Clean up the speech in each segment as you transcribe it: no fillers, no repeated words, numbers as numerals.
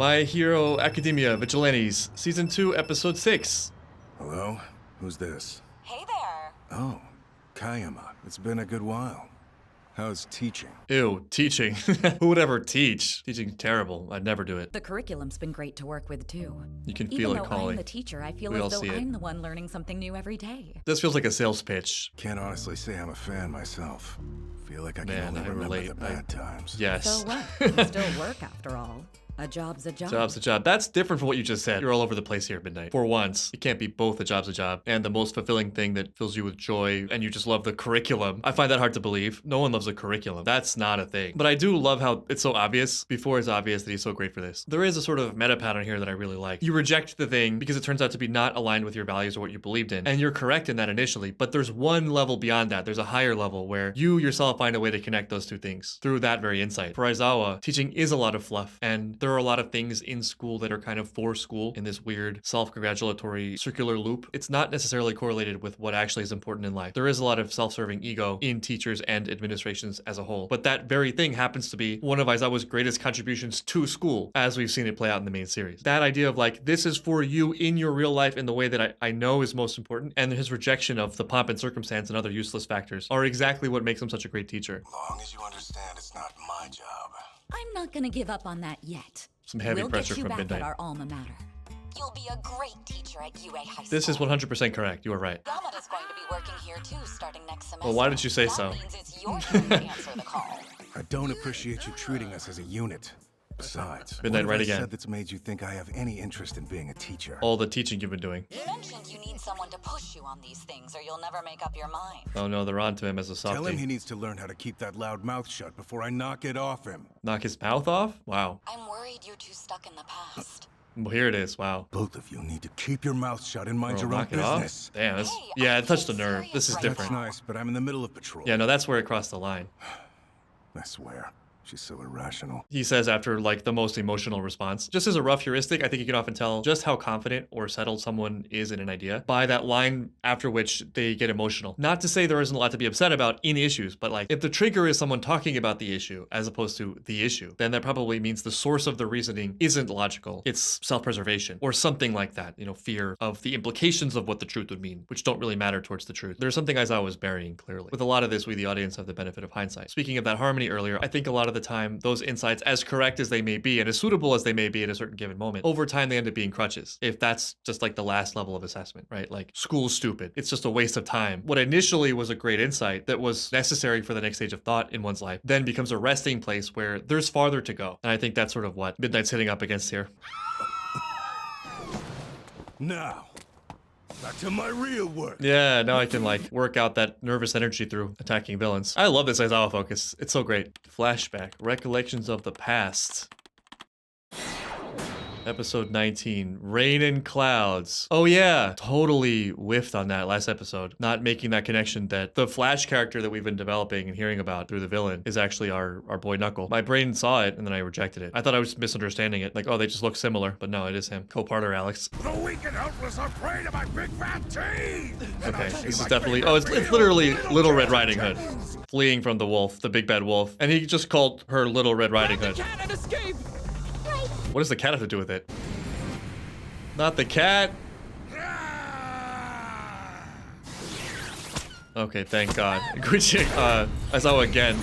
My Hero Academia Vigilantes, Season 2, Episode 6. Hello? Who's this? Hey there. Oh, Kayama. It's been a good while. How's teaching? Ew, teaching. Who would ever teach? Teaching's terrible. I'd never do it. The curriculum's been great to work with, too. You can feel it calling. Even though I'm the teacher, I feel as though I'm the one learning something new every day. This feels like a sales pitch. Can't honestly say I'm a fan myself. Feel like I can only remember relate. the bad times. Yes. So what? You still work after all. A job's a job. Job's a job. That's different from what you just said. You're all over the place here, Midnight. For once, it can't be both a job's a job and the most fulfilling thing that fills you with joy and you just love the curriculum. I find that hard to believe. No one loves a curriculum. That's not a thing. But I do love how it's so obvious before it's obvious that he's so great for this. There is a sort of meta pattern here that I really like. You reject the thing because it turns out to be not aligned with your values or what you believed in. And you're correct in that initially, but there's one level beyond that. There's a higher level where you yourself find a way to connect those two things through that very insight. For Aizawa, teaching is a lot of fluff and there are a lot of things in school that are kind of for school in this weird self-congratulatory circular loop. It's not necessarily correlated with what actually is important in life. There is a lot of self-serving ego in teachers and administrations as a whole, but that very thing happens to be one of Aizawa's greatest contributions to school as we've seen it play out in the main series. That idea of like, this is for you in your real life in the way that I know is most important, and his rejection of the pomp and circumstance and other useless factors are exactly what makes him such a great teacher. Long as you understand it's not my job. I'm not gonna give up on that yet. Some heavy pressure from We'll get you back Midnight. at our alma matter. You'll be a great teacher at UA High School. This is 100% correct. You are right. Yamada's going to be working here too starting next semester. Well, why did you say so? That means it's your turn to answer the call. I don't appreciate you treating us as a unit. Besides, Midnight what right have I again. said that's made you think I have any interest in being a teacher? All the teaching you've been doing. You mentioned you need someone to push you on these things or you'll never make up your mind. Oh no, they're on to him as a Tell him softie. he needs to learn how to keep that loud mouth shut before I knock it off him. Knock his mouth off? Wow. I'm worried you're too stuck in the past. Well, here it is. Wow. Both of you need to keep your mouth shut and mind Bro, your own knock it off? business. Damn, that's, Hey, yeah, I'm it touched the being nerve. This is serious right different. That's nice, but I'm in the middle of patrol. Yeah, no, that's where it crossed the line. I swear, she's so irrational. He says after like the most emotional response. Just as a rough heuristic, I think you can often tell just how confident or settled someone is in an idea by that line after which they get emotional. Not to say there isn't a lot to be upset about in issues, but like if the trigger is someone talking about the issue as opposed to the issue, then that probably means the source of the reasoning isn't logical. It's self-preservation or something like that, you know, fear of the implications of what the truth would mean, which don't really matter towards the truth. There's something Aizawa was burying clearly. With a lot of this, we the audience have the benefit of hindsight. Speaking of that harmony earlier, I think a lot of the time those insights, as correct as they may be and as suitable as they may be at a certain given moment, over time they end up being crutches. If that's just like the last level of assessment, right? Like school's stupid. It's just a waste of time. What initially was a great insight that was necessary for the next stage of thought in one's life then becomes a resting place where there's farther to go. And I think that's sort of what Midnight's hitting up against here. Now, back to my real work. Yeah, now I can like work out that nervous energy through attacking villains. I love this Aizawa focus. It's so great. Flashback. Recollections of the past. Episode 19, Rain and Clouds. Oh yeah, totally whiffed on that last episode. Not making that connection that the Flash character that we've been developing and hearing about through the villain is actually our boy Knuckle. My brain saw it and then I rejected it. I thought I was misunderstanding it. Like, oh, they just look similar. But no, it is him. Co-partner Alex. The weak and helpless are prey to my big fat teeth. Okay, this is definitely, oh, it's literally Little Red Riding Hood. Fleeing from the wolf, the big bad wolf. And he just called her Little Red Riding Hood. What does the cat have to do with it? Not the cat. Okay, thank God. Guichi, Aizawa again.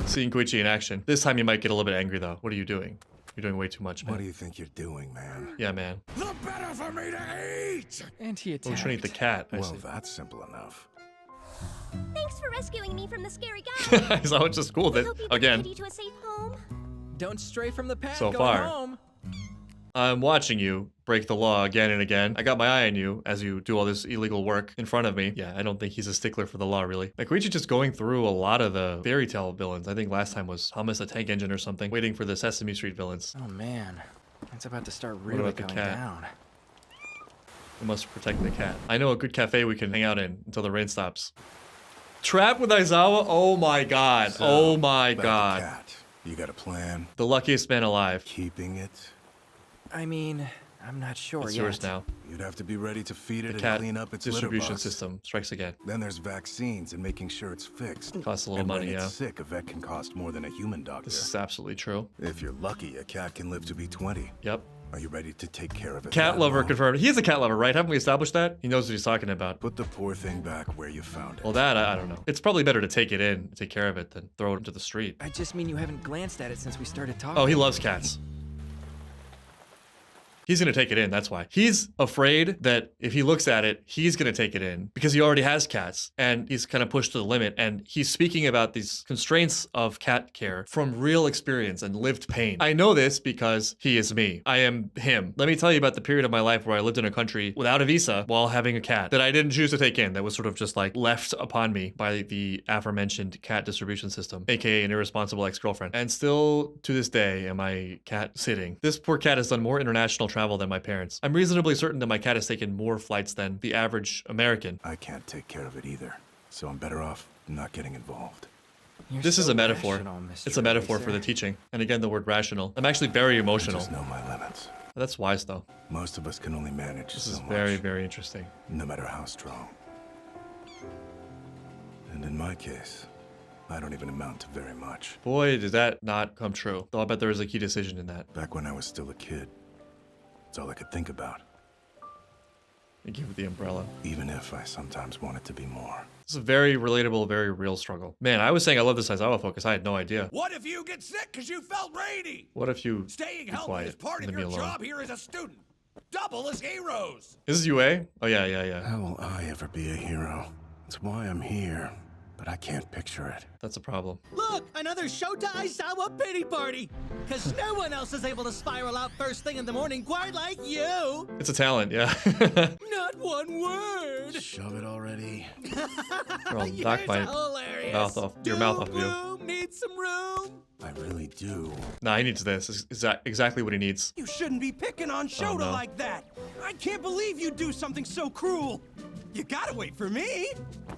Seeing Guichi in action. This time you might get a little bit angry though. What are you doing? You're doing way too much, man. What do you think you're doing, man? Yeah, man. The better for me to eat! And he Oh, attacked. we're trying to eat the cat. I Well, see. that's simple enough. Thanks for rescuing me from the scary guy. Aizawa just schooled I it. hope you get Again. Kitty to a safe home. Don't stray from the path. So going far. home. I'm watching you break the law again and again. I got my eye on you as you do all this illegal work in front of me. Yeah, I don't think he's a stickler for the law, really. Like, Koichi just going through a lot of the fairy tale villains. I think last time was Thomas the Tank Engine or something, waiting for the Sesame Street villains. Oh man, it's about to start really about the going cat? down. We must protect the cat. I know a good cafe we can hang out in until the rain stops. Trap with Aizawa? Oh my god. So, Oh my about the god. cat. You got a plan? The luckiest man alive. Keeping it? I mean, I'm not sure It's yet. yours now. You'd have to be ready to feed it The and cat clean up its litter distribution box. system strikes again. Then there's vaccines and making sure it's fixed. Costs a little and money, when yeah. it's sick, a vet can cost more than a human doctor. This is absolutely true. If you're lucky, a cat can live to be 20. Yep. Are you ready to take care of it? Cat that lover long? confirmed. He is a cat lover, right? Haven't we established that? He knows what he's talking about. Put the poor thing back where you found it. Well, that, I don't know. It's probably better to take it in, take care of it, than throw it into the street. I just mean you haven't glanced at it since we started talking. Oh, he loves cats. He's gonna take it in, that's why. He's afraid that if he looks at it, he's gonna take it in because he already has cats and he's kind of pushed to the limit. And he's speaking about these constraints of cat care from real experience and lived pain. I know this because he is me. I am him. Let me tell you about the period of my life where I lived in a country without a visa while having a cat that I didn't choose to take in, that was sort of just like left upon me by the aforementioned cat distribution system, aka an irresponsible ex-girlfriend. And still to this day am I cat sitting. This poor cat has done more international travel than my parents. I'm reasonably certain that my cat has taken more flights than the average American. I can't take care of it either, so I'm better off not getting involved. You're This is so a metaphor. rational, Mr. It's a metaphor for the Racer. teaching. And again, the word rational. I'm actually very I emotional. just know my limits. That's wise though. Most of us can only manage This so is much, very, very interesting. no matter how strong. And in my case, I don't even amount to very much. Boy, did that not come true. Though I bet there was a key decision in that. Back when I was still a kid, it's all I could think about, Thank you for the umbrella. even if I sometimes wanted to be more. This is a very relatable, very real struggle. Man, I was saying I love this Aizawa focus. I had no idea. What if you get sick because you felt rainy? What if you Staying be healthy quiet is part and of leave your me alone? job here as a student. Double as heroes. Is this UA? Oh yeah, yeah, yeah. How will I ever be a hero? It's why I'm here, but I can't picture it. That's a problem. Look, another Shota Aizawa pity party! Because no one else is able to spiral out first thing in the morning quite like you! It's a talent, yeah. Not one word! Shove it already. I'll Yours knock my are hilarious! your mouth off of you. Room, need some room! I really do. Nah, he needs this. It's exactly what he needs. You shouldn't be picking on Shota no. like that. I can't believe you do something so cruel. You gotta wait for me.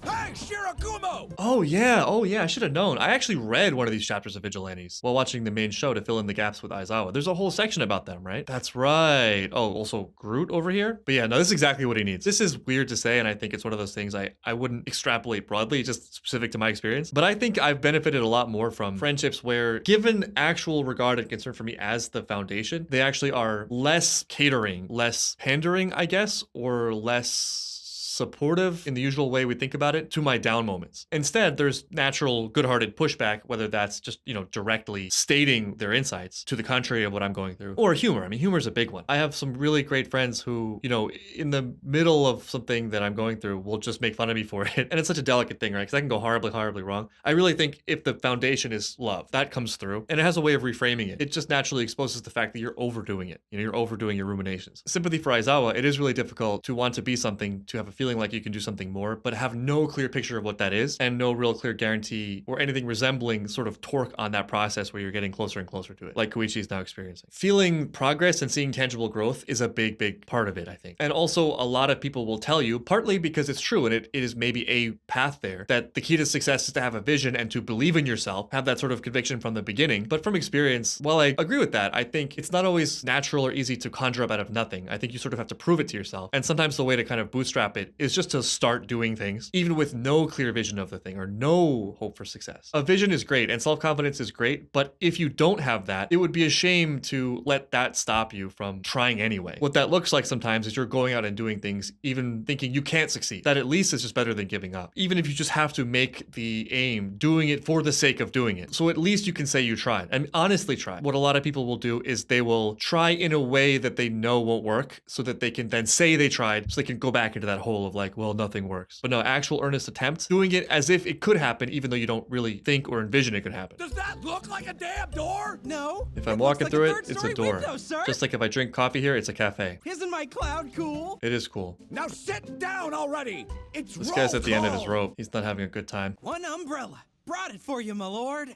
Hey, Shirakumo! Oh yeah, I should have known. I actually read one of these chapters of Vigilantes while watching the main show to fill in the gaps with Aizawa. There's a whole section about them, right? That's right. Oh, also Groot over here? But yeah, no, this is exactly what he needs. This is weird to say, and I think it's one of those things I wouldn't extrapolate broadly, just specific to my experience. But I think I've benefited a lot more from friendships where, given actual regard and concern for me as the foundation, they actually are less catering, less pandering, I guess, or less supportive in the usual way we think about it to my down moments. Instead, there's natural, good-hearted pushback, whether that's just, directly stating their insights to the contrary of what I'm going through, or humor. I mean, humor is a big one. I have some really great friends who, in the middle of something that I'm going through, will just make fun of me for it. And it's such a delicate thing, right? Because I can go horribly, horribly wrong. I really think if the foundation is love, that comes through, and it has a way of reframing it. It just naturally exposes the fact that you're overdoing it. You're overdoing your ruminations. Sympathy for Aizawa, it is really difficult to want to be something, to have a feeling like you can do something more, but have no clear picture of what that is and no real clear guarantee or anything resembling sort of torque on that process where you're getting closer and closer to it, like Koichi is now experiencing. Feeling progress and seeing tangible growth is a big, big part of it, I think. And also a lot of people will tell you, partly because it's true and it is maybe a path there, that the key to success is to have a vision and to believe in yourself, have that sort of conviction from the beginning. But from experience, while I agree with that, I think it's not always natural or easy to conjure up out of nothing. I think you sort of have to prove it to yourself. And sometimes the way to kind of bootstrap it is just to start doing things, even with no clear vision of the thing or no hope for success. A vision is great and self-confidence is great, but if you don't have that, it would be a shame to let that stop you from trying anyway. What that looks like sometimes is you're going out and doing things, even thinking you can't succeed. That at least is just better than giving up. Even if you just have to make the aim, doing it for the sake of doing it. So at least you can say you tried and honestly tried. What a lot of people will do is they will try in a way that they know won't work so that they can then say they tried, so they can go back into that hole of like, well, nothing works. But no, actual earnest attempt, doing it as if it could happen, even though you don't really think or envision it could happen. Does that look like a damn door? No. If I'm looks walking like through a it, third it's a story door. window, sir. Just like if I drink coffee here, it's a cafe. Isn't my cloud cool? It is cool. Now sit down already. It's This guy's roll at the end of his call. rope. He's not having a good time. One umbrella. Brought it for you, my lord.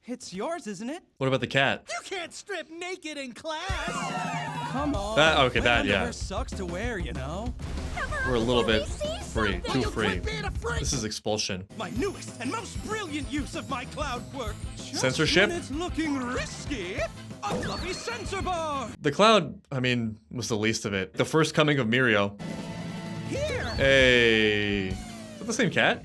It's yours, isn't it? What about the cat? You can't strip naked in class. Come on. Okay, My that, underwear yeah. sucks to wear, you know. We're a little bit free, Will too you free. quit being a freak? This is expulsion. My newest and most brilliant use of my cloud quirk. Just Censorship? when it's looking risky. A fluffy sensor bar! The cloud, I mean, was the least of it. The first coming of Mirio. Here! Hey. Is that the same cat?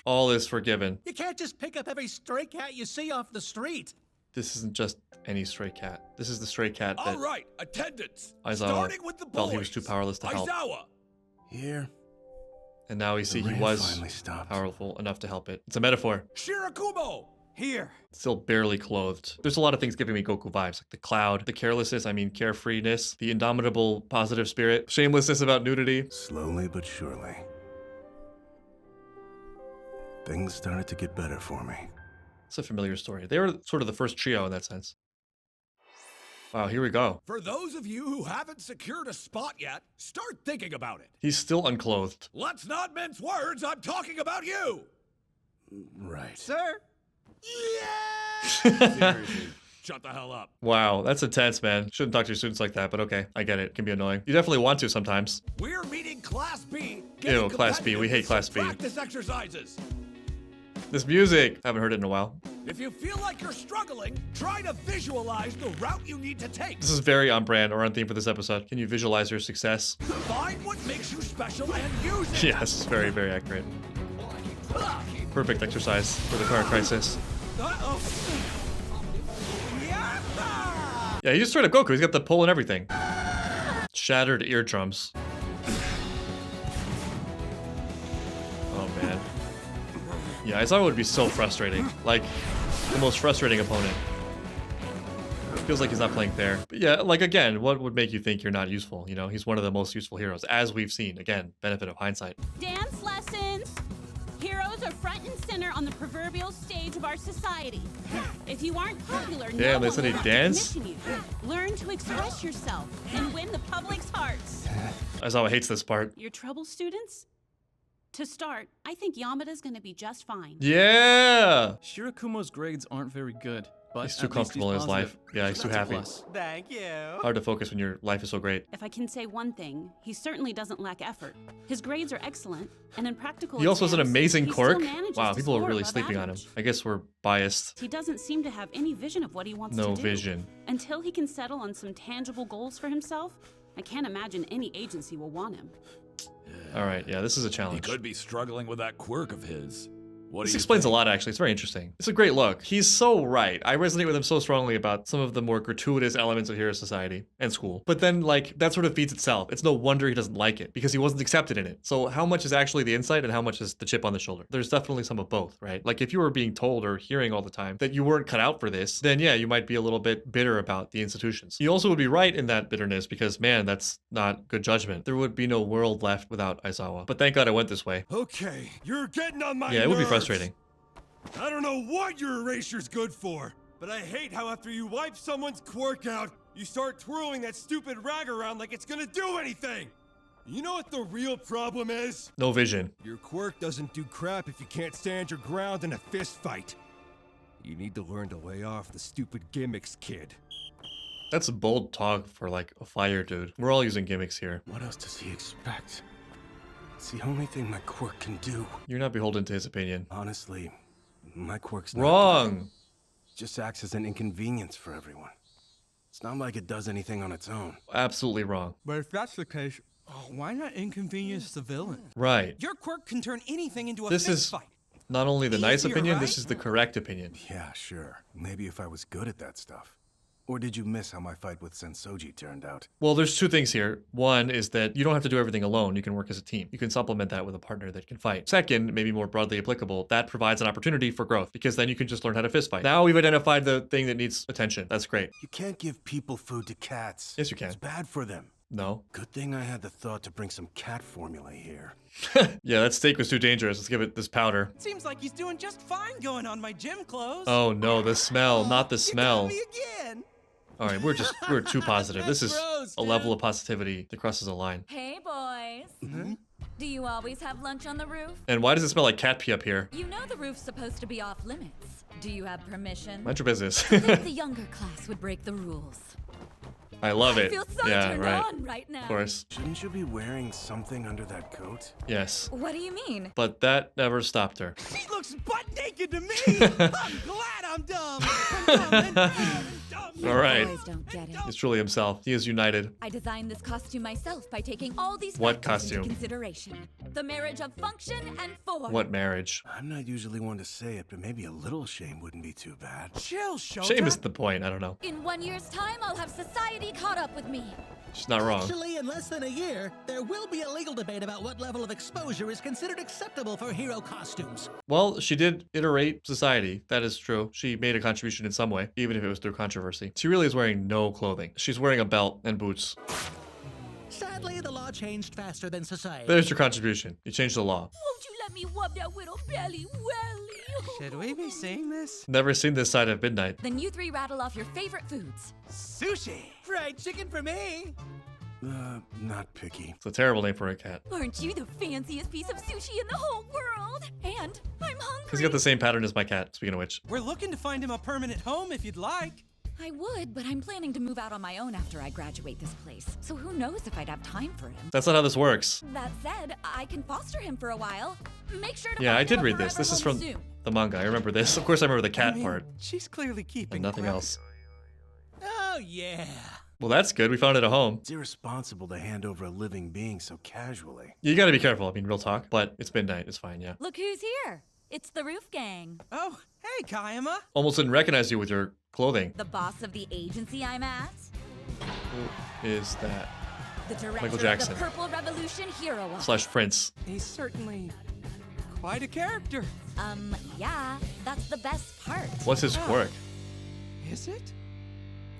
All is forgiven. You can't just pick up every stray cat you see off the street. This isn't just any stray cat. This is the stray cat that All right, attendance. Aizawa Starting with the boys. felt he was too powerless to help. Aizawa. Here, And now we see the he rain was finally stopped. powerful enough to help it. It's a metaphor. Shirakumo. Here. Still barely clothed. There's a lot of things giving me Goku vibes, like the cloud, the carelessness, I mean carefreeness, the indomitable positive spirit, shamelessness about nudity. Slowly but surely, things started to get better for me. It's a familiar story. They were sort of the first trio in that sense. Wow, here we go. For those of you who haven't secured a spot yet, start thinking about it. He's still unclothed. Let's not mince words. I'm talking about you. Right. Sir? Yeah. Seriously, shut the hell up. Wow, that's intense, man. Shouldn't talk to your students like that, but okay. I get it. It can be annoying. You definitely want to sometimes. We're meeting Class B. Ew, Class B. We hate Class B. Practice exercises. This music. Haven't heard it in a while. If you feel like you're struggling, try to visualize the route you need to take. This is very on brand or on theme for this episode. Can you visualize your success? Find what makes you special and use it. Yes, very, very accurate. Perfect exercise for the current crisis. Uh-oh. Yeah, he's just straight up Goku. He's got the pole and everything. Shattered eardrums. Oh, man. Yeah, Aizawa would be so frustrating. Like, the most frustrating opponent. Feels like he's not playing fair. But yeah, like, again, what would make you think you're not useful? You know, he's one of the most useful heroes, as we've seen. Again, benefit of hindsight. Dance lessons. Heroes are front and center on the proverbial stage of our society. If you aren't popular, no Damn, they one said will he danced? recognition you. Learn to express yourself and win the public's hearts. Aizawa hates this part. Your trouble students? To start, I think Yamada's gonna be just fine. Yeah! Shirakumo's grades aren't very good, but He's too at least comfortable in his positive. life. Yeah, he's too That's a happy. plus. Thank you. Hard to focus when your life is so great. If I can say one thing, he certainly doesn't lack effort. His grades are excellent, and in practical He also has an exams, amazing he still quirk. manages Wow, to people are score really above sleeping on him. average. I guess we're biased. He doesn't seem to have any vision of what he wants No to do. vision. Until he can settle on some tangible goals for himself, I can't imagine any agency will want him. All right, yeah, this is a He challenge. could be struggling with that quirk of his. What This do you explains a think? lot, actually. It's very interesting. It's a great look. He's so right. I resonate with him so strongly about some of the more gratuitous elements of Hero Society and school. But then, like, that sort of feeds itself. It's no wonder he doesn't like it, because he wasn't accepted in it. So how much is actually the insight and how much is the chip on the shoulder? There's definitely some of both, right? Like, if you were being told or hearing all the time that you weren't cut out for this, then yeah, you might be a little bit bitter about the institutions. You also would be right in that bitterness, because, man, that's not good judgment. There would be no world left without Aizawa. But thank God it went this way. Okay, you're getting on my Yeah, it would be nerves. frustrating. I don't know what your eraser's good for, but I hate how after you wipe someone's quirk out, you start twirling that stupid rag around like it's gonna do anything. You know what the real problem is? No vision. Your quirk doesn't do crap if you can't stand your ground in a fist fight. You need to learn to lay off the stupid gimmicks, kid. That's a bold talk for, like, a fire dude. We're all using gimmicks here. What else does he expect? It's the only thing my quirk can do. You're not beholden to his opinion. Honestly, my quirk's not Wrong. good. It just acts as an inconvenience for everyone. It's not like it does anything on its own. Absolutely wrong. But if that's the case, why not inconvenience the villain? Right. Your quirk can turn anything into a This fist is fight. not only the nice Easier, opinion, right? this is the correct opinion. Yeah, sure. Maybe if I was good at that stuff. Or did you miss how my fight with Sensoji turned out? Well, there's two things here. One is that you don't have to do everything alone. You can work as a team. You can supplement that with a partner that can fight. Second, maybe more broadly applicable, that provides an opportunity for growth because then you can just learn how to fist fight. Now we've identified the thing that needs attention. That's great. You can't give people food to cats. Yes, you can. It's bad for them. No. Good thing I had the thought to bring some cat formula here. Yeah, that steak was too dangerous. Let's give it this powder. Seems like he's doing just fine going on my gym clothes. Oh no, the smell, not the You got smell. me again. All right, we're too positive. This is Gross, a level dude. of positivity that crosses a line. Hey, boys. Do you always have lunch on the roof? And why does it smell like cat pee up here? You know the roof's supposed to be off limits. Do you have permission? Mind your business. I think the younger class would break the rules. I love it. I feel so Yeah, turned right. on right now. Of course. Shouldn't you be wearing something under that coat? Yes. What do you mean? But that never stopped her. She looks butt naked to me. I'm glad I'm dumb. I'm dumb and proud and dumb. All right. Boys don't get it. He's truly himself. He is united. I designed this costume myself by taking all these What factors into costume? consideration. The marriage of function and form. What marriage? I'm not usually one to say it, but maybe a little shame wouldn't be too bad. Chill, Shota. Shame is the point. I don't know. In 1 year's time, I'll have society caught up with me. She's not wrong. Actually, in less than a year, there will be a legal debate about what level of exposure is considered acceptable for hero costumes. Well, she did iterate society. That is true. She made a contribution in some way, even if it was through controversy. She really is wearing no clothing. She's wearing a belt and boots. Sadly, the law changed faster than society. There's your contribution. You changed the law. Won't you let me rub that little belly welly? Should we be seeing this? Never seen this side of midnight. Then you three rattle off your favorite foods. Sushi. Fried chicken for me. Not picky. It's a terrible name for a cat. Aren't you the fanciest piece of sushi in the whole world? And I'm hungry. He's got the same pattern as my cat, speaking of which. We're looking to find him a permanent home if you'd like. I would, but I'm planning to move out on my own after I graduate this place. So who knows if I'd have time for him. That's not how this works. That said, I can foster him for a while. Make sure to Yeah, find I him did a read this. forever This is home from soon. the manga. I remember this. Of course, I remember the cat part She's clearly keeping and nothing track. else. Oh, yeah. Well, that's good. We found it at home. It's irresponsible to hand over a living being so casually. You gotta be careful. I mean, real talk. But it's midnight. It's fine, yeah. Look who's here. It's the Roof Gang. Oh, hey, Kayama. Almost didn't recognize you with your clothing. The boss of the agency I'm at. Who is that? The director Michael Jackson. of the Purple Revolution Hero Office. Slash Prince. He's certainly quite a character. Yeah, that's the best part. What's his quirk? Is it?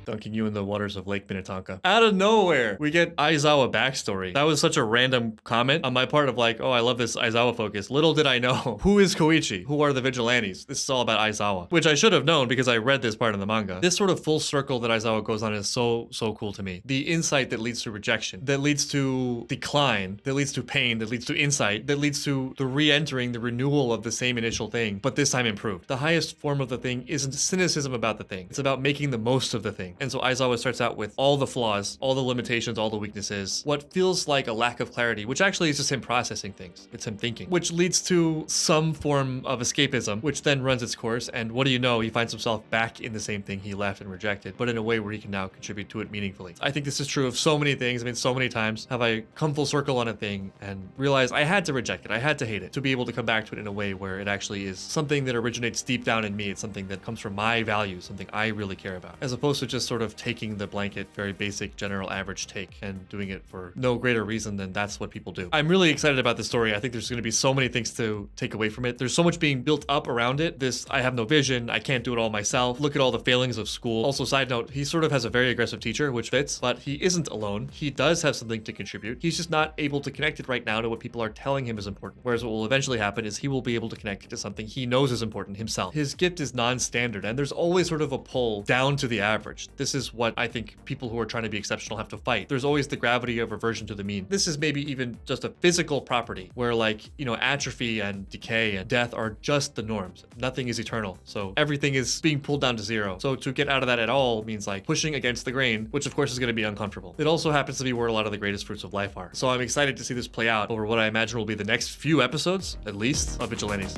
Dunking you in the waters of Lake Minnetonka. Out of nowhere, we get Aizawa backstory. That was such a random comment on my part of like, oh, I love this Aizawa focus. Little did I know. Who is Koichi? Who are the vigilantes? This is all about Aizawa, which I should have known because I read this part in the manga. This sort of full circle that Aizawa goes on is so cool to me. The insight that leads to rejection, that leads to decline, that leads to pain, that leads to insight, that leads to the re-entering, the renewal of the same initial thing, but this time improved. The highest form of the thing isn't cynicism about the thing. It's about making the most of the thing. And so Aizawa starts out with all the flaws, all the limitations, all the weaknesses, what feels like a lack of clarity, which actually is just him processing things. It's him thinking, which leads to some form of escapism, which then runs its course. And what do you know? He finds himself back in the same thing he left and rejected, but in a way where he can now contribute to it meaningfully. I think this is true of so many things. I mean, so many times have I come full circle on a thing and realized I had to reject it. I had to hate it to be able to come back to it in a way where it actually is something that originates deep down in me. It's something that comes from my values, something I really care about, as opposed to just sort of taking the blanket, very basic, general average take and doing it for no greater reason than that's what people do. I'm really excited about this story. I think there's going to be so many things to take away from it. There's so much being built up around it. This, I have no vision, I can't do it all myself. Look at all the failings of school. Also, side note, he sort of has a very aggressive teacher, which fits, but he isn't alone. He does have something to contribute. He's just not able to connect it right now to what people are telling him is important. Whereas what will eventually happen is he will be able to connect it to something he knows is important himself. His gift is non-standard, and there's always sort of a pull down to the average. This is what I think people who are trying to be exceptional have to fight. There's always the gravity of reversion to the mean. This is maybe even just a physical property where, like, you know, atrophy and decay and death are just the norms. Nothing is eternal. So everything is being pulled down to zero. So to get out of that at all means like pushing against the grain, which of course is going to be uncomfortable. It also happens to be where a lot of the greatest fruits of life are. So I'm excited to see this play out over what I imagine will be the next few episodes, at least, of Vigilantes.